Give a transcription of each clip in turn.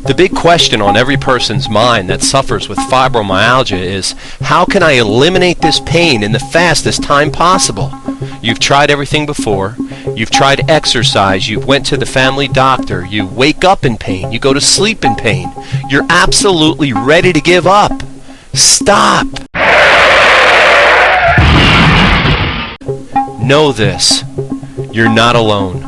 The big question on every person's mind that suffers with fibromyalgia is, how can I eliminate this pain in the fastest time possible? You've tried everything before. You've tried exercise. You went to the family doctor. You wake up in pain. You go to sleep in pain. You're absolutely ready to give up. Stop! Know this. You're not alone.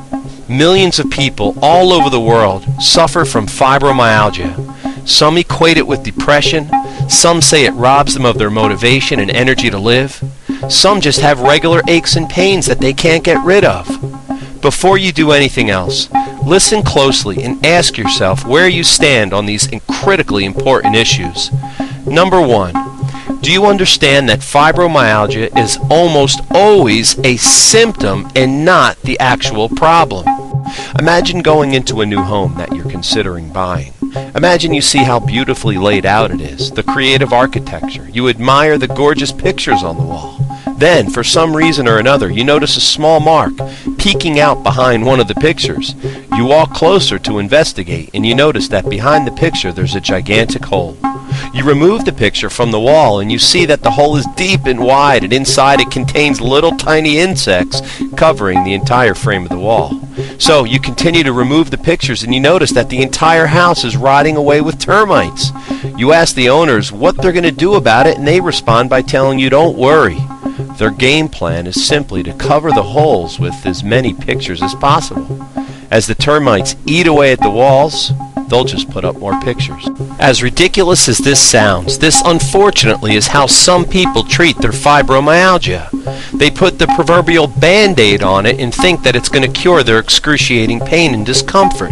Millions of people all over the world suffer from fibromyalgia. Some equate it with depression. Some say it robs them of their motivation and energy to live. Some just have regular aches and pains that they can't get rid of. Before you do anything else, listen closely and ask yourself where you stand on these critically important issues. Number one, do you understand that fibromyalgia is almost always a symptom and not the actual problem? Imagine going into a new home that you're considering buying. Imagine you see how beautifully laid out it is, the creative architecture. You admire the gorgeous pictures on the wall. Then, for some reason or another, you notice a small mark peeking out behind one of the pictures. You walk closer to investigate, and you notice that behind the picture there's a gigantic hole. You remove the picture from the wall, and you see that the hole is deep and wide, and inside it contains little tiny insects covering the entire frame of the wall. So you continue to remove the pictures, and you notice that the entire house is rotting away with termites. You ask the owners what they're going to do about it, and they respond by telling you, don't worry. Their game plan is simply to cover the holes with as many pictures as possible. As the termites eat away at the walls, they'll just put up more pictures. As ridiculous as this sounds, this unfortunately is how some people treat their fibromyalgia. They put the proverbial Band-Aid on it and think that it's going to cure their excruciating pain and discomfort.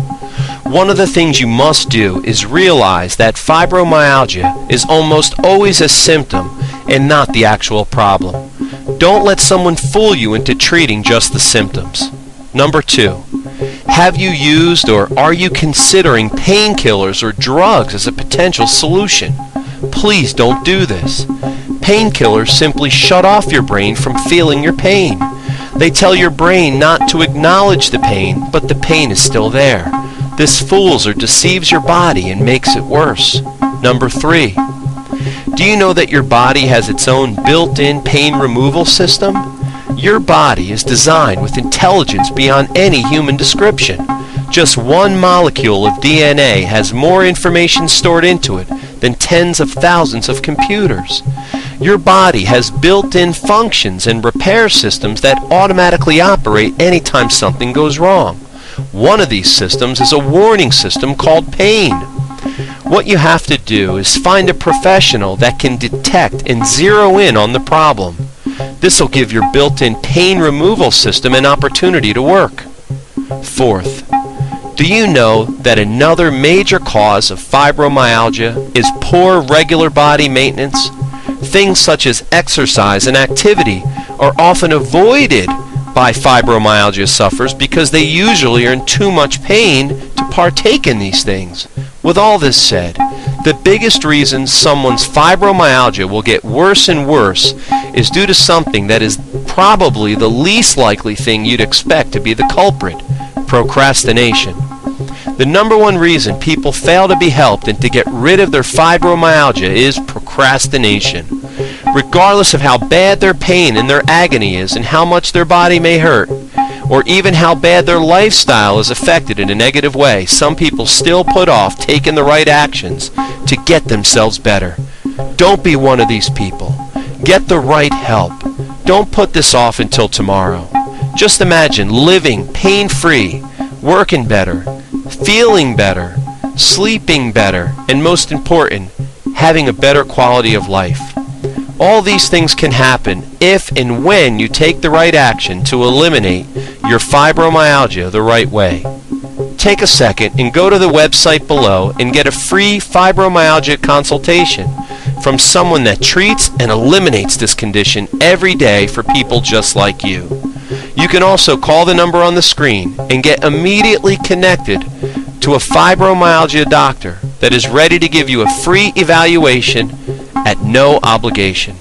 One of the things you must do is realize that fibromyalgia is almost always a symptom and not the actual problem. Don't let someone fool you into treating just the symptoms. Number two, have you used or are you considering painkillers or drugs as a potential solution? Please don't do this. Painkillers simply shut off your brain from feeling your pain. They tell your brain not to acknowledge the pain, but the pain is still there. This fools or deceives your body and makes it worse. Number three, do you know that your body has its own built-in pain removal system? Your body is designed with intelligence beyond any human description. Just one molecule of DNA has more information stored into it than tens of thousands of computers. Your body has built-in functions and repair systems that automatically operate anytime something goes wrong. One of these systems is a warning system called pain. What you have to do is find a professional that can detect and zero in on the problem. This will give your built-in pain removal system an opportunity to work. Fourth, do you know that another major cause of fibromyalgia is poor regular body maintenance? Things such as exercise and activity are often avoided by fibromyalgia sufferers because they usually are in too much pain to partake in these things. With all this said, the biggest reason someone's fibromyalgia will get worse and worse is due to something that is probably the least likely thing you'd expect to be the culprit: procrastination. The number one reason people fail to be helped and to get rid of their fibromyalgia is procrastination. Regardless of how bad their pain and their agony is and how much their body may hurt, or even how bad their lifestyle is affected in a negative way, some people still put off taking the right actions to get themselves better. Don't be one of these people. Get the right help. Don't put this off until tomorrow. Just imagine living pain-free, working better, feeling better, sleeping better, and most important, having a better quality of life. All these things can happen if and when you take the right action to eliminate your fibromyalgia the right way. Take a second and go to the website below and get a free fibromyalgia consultation from someone that treats and eliminates this condition every day for people just like you. You can also call the number on the screen and get immediately connected to a fibromyalgia doctor that is ready to give you a free evaluation at no obligation.